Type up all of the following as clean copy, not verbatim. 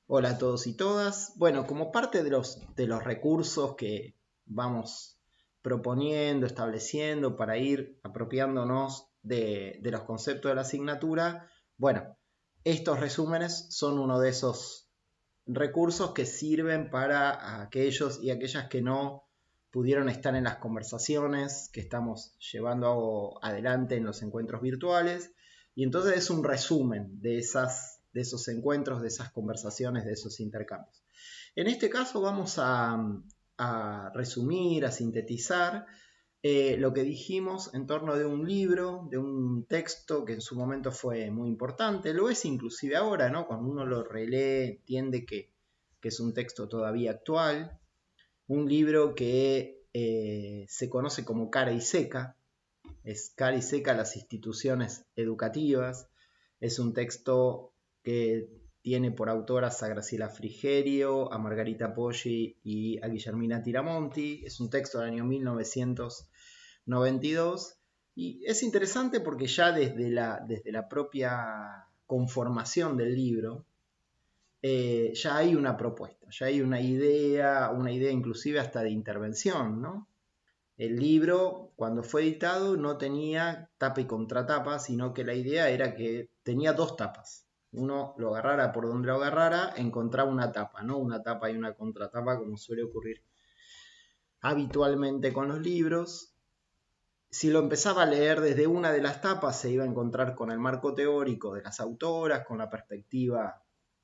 Hola a todos y todas. Bueno, como parte de los recursos que vamos proponiendo, estableciendo para ir apropiándonos de los conceptos de la asignatura, bueno, estos resúmenes son uno de esos recursos que sirven para aquellos y aquellas que no pudieron estar en las conversaciones que estamos llevando adelante en los encuentros virtuales. Y entonces es un resumen de esos encuentros, de esas conversaciones, de esos intercambios. En este caso vamos a resumir, a sintetizar lo que dijimos en torno de un libro, de un texto que en su momento fue muy importante, lo es inclusive ahora, ¿no? Cuando uno lo relee, entiende que es un texto todavía actual, un libro que se conoce como Cara y Seca, es Cara y Seca las instituciones educativas, es un texto que tiene por autoras a Graciela Frigerio, a Margarita Poggi y a Guillermina Tiramonti, es un texto del año 1992 y es interesante porque ya desde la propia conformación del libro, ya hay una propuesta, ya hay una idea inclusive hasta de intervención, ¿no? El libro, cuando fue editado, no tenía tapa y contratapa, sino que la idea era que tenía dos tapas. Uno lo agarrara por donde lo agarrara, encontraba una tapa, no una tapa y una contratapa como suele ocurrir habitualmente con los libros. Si lo empezaba a leer desde una de las tapas, se iba a encontrar con el marco teórico de las autoras, con la perspectiva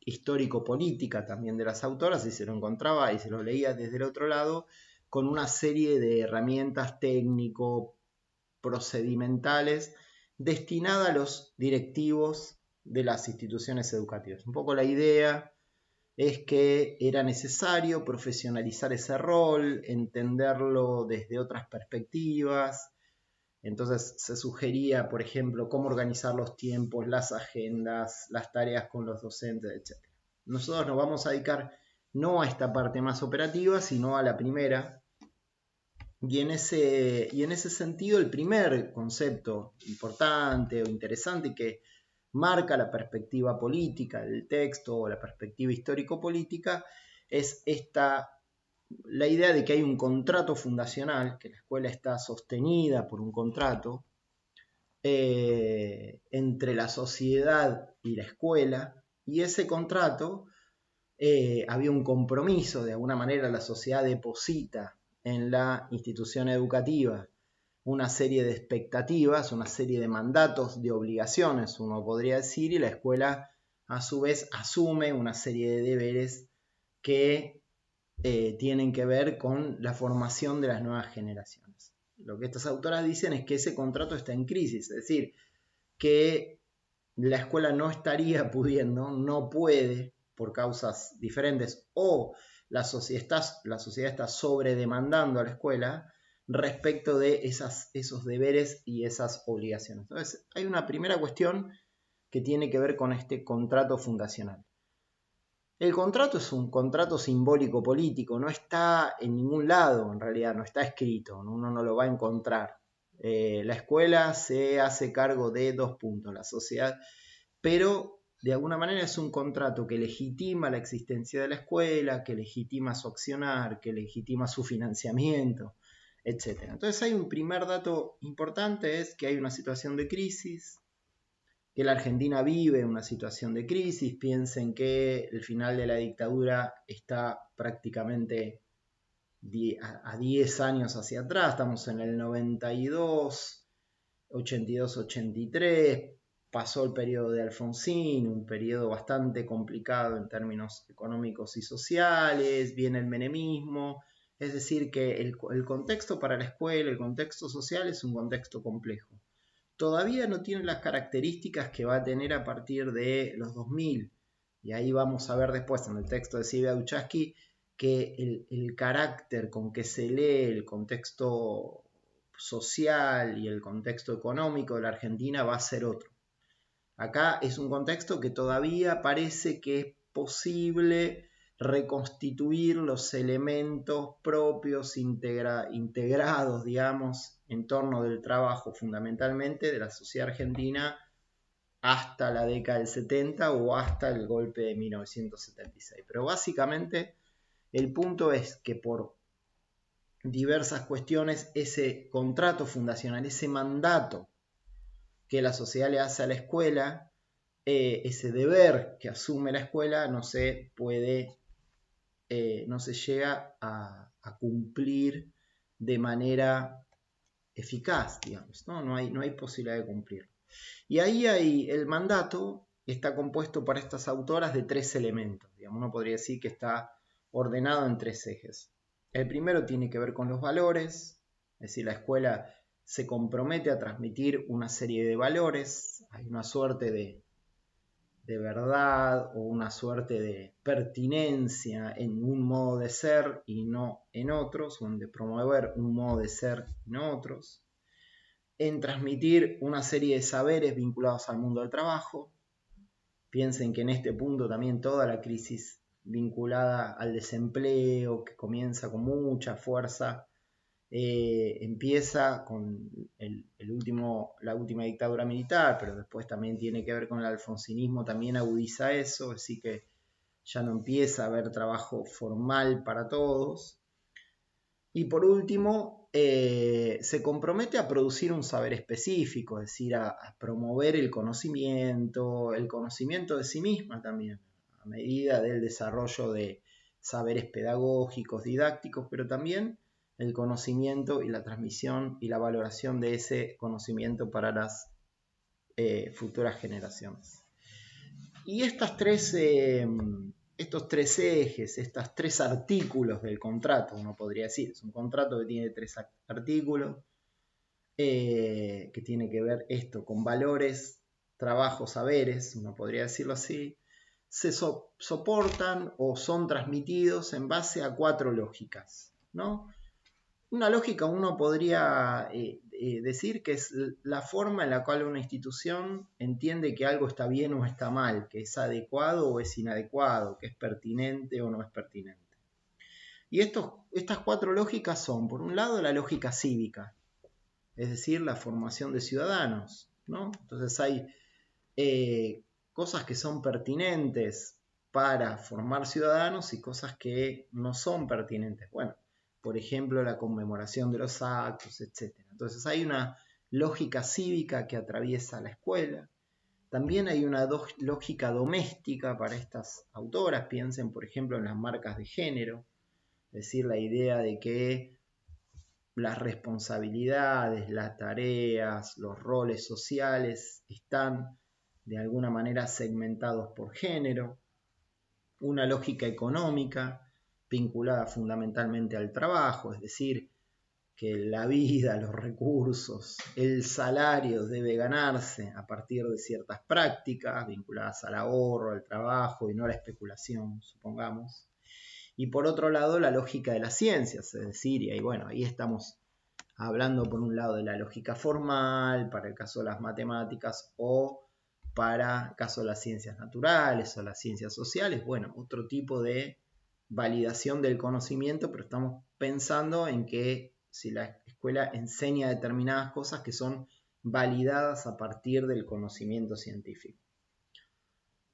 histórico-política también de las autoras, y se lo encontraba y se lo leía desde el otro lado, con una serie de herramientas técnico-procedimentales destinadas a los directivos de las instituciones educativas. Un poco la idea es que era necesario profesionalizar ese rol, entenderlo desde otras perspectivas. Entonces se sugería, por ejemplo, cómo organizar los tiempos, las agendas, las tareas con los docentes, etc. Nosotros nos vamos a dedicar no a esta parte más operativa, sino a la primera. Y en ese sentido, el primer concepto importante o interesante que marca la perspectiva política del texto o la perspectiva histórico-política es la idea de que hay un contrato fundacional, que la escuela está sostenida por un contrato entre la sociedad y la escuela, y ese contrato había un compromiso, de alguna manera la sociedad deposita en la institución educativa una serie de expectativas, una serie de mandatos, de obligaciones, uno podría decir, y la escuela a su vez asume una serie de deberes que tienen que ver con la formación de las nuevas generaciones. Lo que estas autoras dicen es que ese contrato está en crisis, es decir, que la escuela no estaría pudiendo, no puede, por causas diferentes, o la sociedad está sobredemandando a la escuela respecto de esos deberes y esas obligaciones. Entonces, hay una primera cuestión que tiene que ver con este contrato fundacional. El contrato es un contrato simbólico político, no está en ningún lado, en realidad, no está escrito, uno no lo va a encontrar. La escuela se hace cargo de dos puntos, la sociedad, pero de alguna manera es un contrato que legitima la existencia de la escuela, que legitima su accionar, que legitima su financiamiento, etc. Entonces hay un primer dato importante, es que hay una situación de crisis, que la Argentina vive una situación de crisis, piensen que el final de la dictadura está prácticamente a 10 años hacia atrás, estamos en el 92, 82-83, pasó el periodo de Alfonsín, un periodo bastante complicado en términos económicos y sociales, viene el menemismo, es decir que el contexto para la escuela, el contexto social es un contexto complejo. Todavía no tiene las características que va a tener a partir de los 2000, y ahí vamos a ver después en el texto de Silvia Duchaski que el carácter con que se lee el contexto social y el contexto económico de la Argentina va a ser otro. Acá es un contexto que todavía parece que es posible reconstituir los elementos propios integrados, digamos, en torno del trabajo fundamentalmente de la sociedad argentina hasta la década del 70 o hasta el golpe de 1976. Pero básicamente el punto es que por diversas cuestiones ese contrato fundacional, ese mandato que la sociedad le hace a la escuela, ese deber que asume la escuela no se puede, no se llega a cumplir de manera eficaz, digamos, ¿no? No hay posibilidad de cumplirlo. Y ahí hay el mandato, está compuesto por estas autoras de 3 elementos, digamos, uno podría decir que está ordenado en 3 ejes. El primero tiene que ver con los valores, es decir, la escuela se compromete a transmitir una serie de valores, hay una suerte de verdad o una suerte de pertinencia en un modo de ser y no en otros, o de promover un modo de ser y no otros, en transmitir una serie de saberes vinculados al mundo del trabajo. Piensen que en este punto también toda la crisis vinculada al desempleo, que comienza con mucha fuerza, empieza con la última dictadura militar, pero después también tiene que ver con el alfonsinismo, también agudiza eso, así que ya no empieza a haber trabajo formal para todos. Y por último, se compromete a producir un saber específico, es decir, a promover el conocimiento de sí misma también, a medida del desarrollo de saberes pedagógicos, didácticos, pero también el conocimiento y la transmisión y la valoración de ese conocimiento para las futuras generaciones. Y estos 3 ejes, estos 3 artículos del contrato, uno podría decir, es un contrato que tiene 3 artículos, que tiene que ver esto con valores, trabajo, saberes, uno podría decirlo así, se soportan o son transmitidos en base a 4 lógicas, ¿no? Una lógica uno podría decir que es la forma en la cual una institución entiende que algo está bien o está mal, que es adecuado o es inadecuado, que es pertinente o no es pertinente. Y estas 4 lógicas son, por un lado, la lógica cívica, es decir, la formación de ciudadanos, ¿no? Entonces hay cosas que son pertinentes para formar ciudadanos y cosas que no son pertinentes. Bueno, por ejemplo, la conmemoración de los actos, etc. Entonces hay una lógica cívica que atraviesa la escuela. También hay una lógica doméstica para estas autoras. Piensen, por ejemplo, en las marcas de género, es decir, la idea de que las responsabilidades, las tareas, los roles sociales están de alguna manera segmentados por género. Una lógica económica vinculada fundamentalmente al trabajo, es decir, que la vida, los recursos, el salario debe ganarse a partir de ciertas prácticas vinculadas al ahorro, al trabajo y no a la especulación, supongamos. Y por otro lado, la lógica de las ciencias, es decir, y bueno, ahí estamos hablando por un lado de la lógica formal, para el caso de las matemáticas, o para el caso de las ciencias naturales o las ciencias sociales, bueno, otro tipo de validación del conocimiento, pero estamos pensando en que si la escuela enseña determinadas cosas que son validadas a partir del conocimiento científico.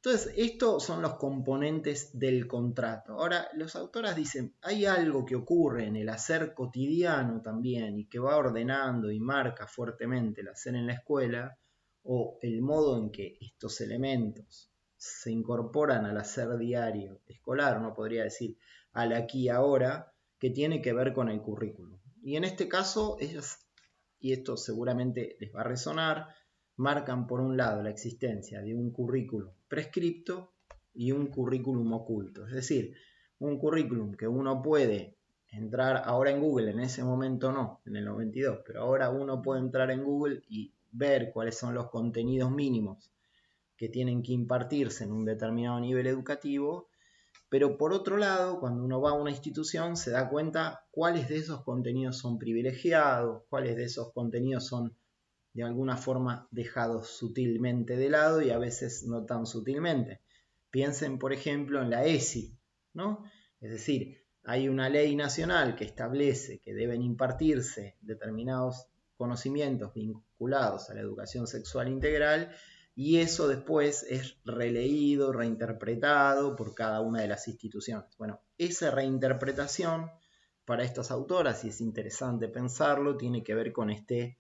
Entonces, estos son los componentes del contrato. Ahora, los autoras dicen, hay algo que ocurre en el hacer cotidiano también y que va ordenando y marca fuertemente el hacer en la escuela, o el modo en que estos elementos se incorporan al hacer diario escolar, uno podría decir al aquí y ahora, que tiene que ver con el currículum. Y en este caso, ellas, y esto seguramente les va a resonar, marcan por un lado la existencia de un currículum prescripto y un currículum oculto. Es decir, un currículum que uno puede entrar ahora en Google, en ese momento no, en el 92, pero ahora uno puede entrar en Google y ver cuáles son los contenidos mínimos que tienen que impartirse en un determinado nivel educativo, pero por otro lado, cuando uno va a una institución se da cuenta cuáles de esos contenidos son privilegiados, cuáles de esos contenidos son de alguna forma dejados sutilmente de lado y a veces no tan sutilmente. Piensen, por ejemplo, en la ESI, ¿no? Es decir, hay una ley nacional que establece que deben impartirse determinados conocimientos vinculados a la educación sexual integral y eso después es releído, reinterpretado por cada una de las instituciones. Bueno, esa reinterpretación para estas autoras, y es interesante pensarlo, tiene que ver con este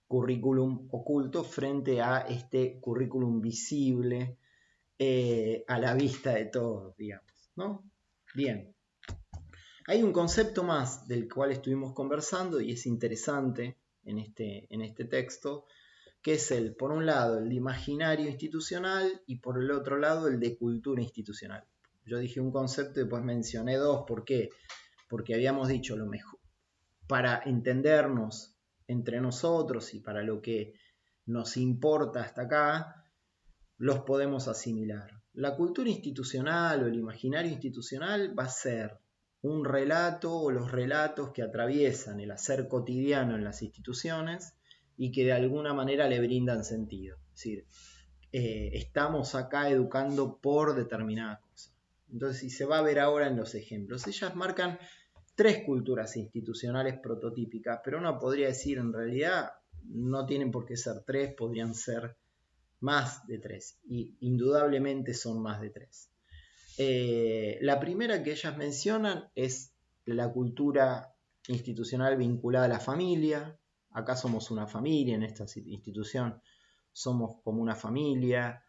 currículum oculto frente a este currículum visible a la vista de todos, digamos, ¿no? Bien. Hay un concepto más del cual estuvimos conversando y es interesante en este texto, que es por un lado, el de imaginario institucional y por el otro lado, el de cultura institucional. Yo dije un concepto y después mencioné dos. ¿Por qué? Porque habíamos dicho lo mejor. Para entendernos entre nosotros y para lo que nos importa hasta acá, los podemos asimilar. La cultura institucional o el imaginario institucional va a ser un relato o los relatos que atraviesan el hacer cotidiano en las instituciones y que de alguna manera le brindan sentido. Es decir, estamos acá educando por determinada cosa. Entonces, si se va a ver ahora en los ejemplos, ellas marcan 3 culturas institucionales prototípicas, pero uno podría decir en realidad no tienen por qué ser 3, podrían ser más de 3, y indudablemente son más de 3. La primera que ellas mencionan es la cultura institucional vinculada a la familia. Acá somos una familia, en esta institución somos como una familia.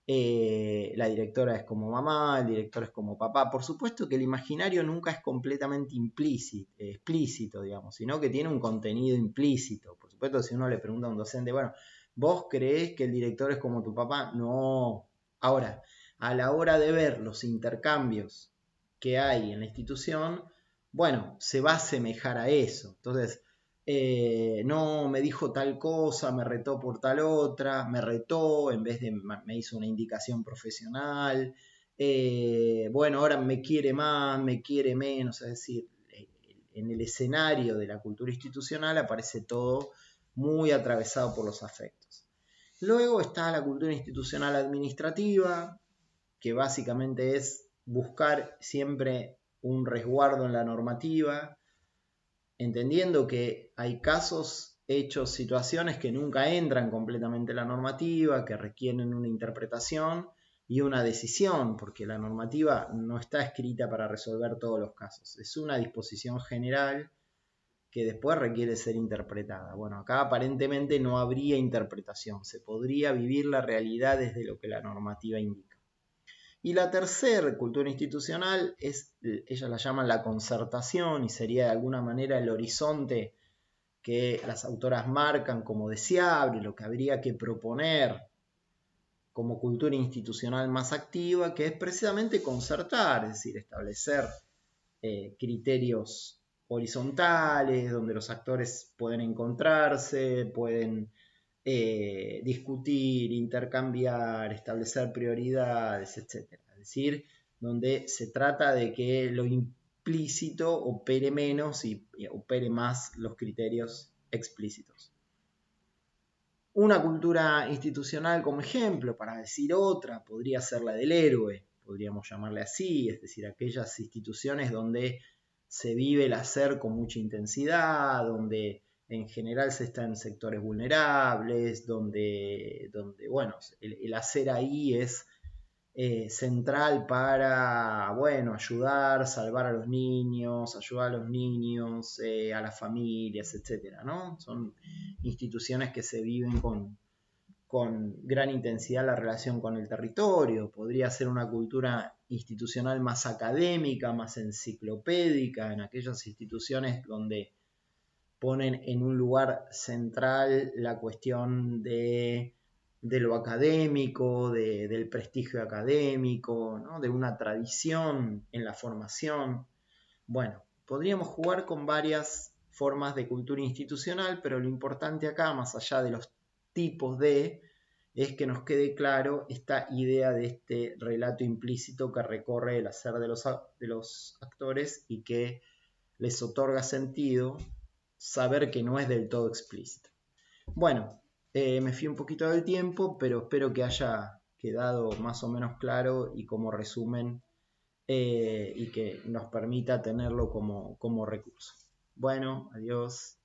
La directora es como mamá, el director es como papá. Por supuesto que el imaginario nunca es completamente explícito, digamos, sino que tiene un contenido implícito. Por supuesto, si uno le pregunta a un docente, bueno, ¿vos creés que el director es como tu papá? No. Ahora, a la hora de ver los intercambios que hay en la institución, bueno, se va a asemejar a eso. Entonces, no, me dijo tal cosa, me retó por tal otra, me retó en vez de me hizo una indicación profesional, bueno, ahora me quiere más, me quiere menos, es decir, en el escenario de la cultura institucional aparece todo muy atravesado por los afectos. Luego está la cultura institucional administrativa, que básicamente es buscar siempre un resguardo en la normativa, entendiendo que hay casos, hechos, situaciones que nunca entran completamente en la normativa, que requieren una interpretación y una decisión, porque la normativa no está escrita para resolver todos los casos, es una disposición general que después requiere ser interpretada. Bueno, acá aparentemente no habría interpretación, se podría vivir la realidad desde lo que la normativa indica. Y la tercera cultura institucional es, ellas la llaman la concertación, y sería de alguna manera el horizonte que las autoras marcan como deseable, lo que habría que proponer como cultura institucional más activa, que es precisamente concertar, es decir, establecer criterios horizontales, donde los actores pueden encontrarse, pueden discutir, intercambiar, establecer prioridades, etc. Es decir, donde se trata de que lo implícito opere menos y opere más los criterios explícitos. Una cultura institucional como ejemplo, para decir otra, podría ser la del héroe, podríamos llamarle así, es decir, aquellas instituciones donde se vive el hacer con mucha intensidad, donde en general se está en sectores vulnerables, donde bueno, el hacer ahí es central para, bueno, ayudar, salvar a los niños, ayudar a los niños, a las familias, etcétera, ¿no? Son instituciones que se viven con gran intensidad la relación con el territorio. Podría ser una cultura institucional más académica, más enciclopédica, en aquellas instituciones donde ponen en un lugar central la cuestión de lo académico, del prestigio académico, ¿no? De una tradición en la formación. Bueno, podríamos jugar con varias formas de cultura institucional, pero lo importante acá, más allá de los tipos es que nos quede claro esta idea de este relato implícito que recorre el hacer de los actores y que les otorga sentido saber que no es del todo explícito. Bueno, me fui un poquito del tiempo, pero espero que haya quedado más o menos claro y como resumen y que nos permita tenerlo como recurso. Bueno, adiós.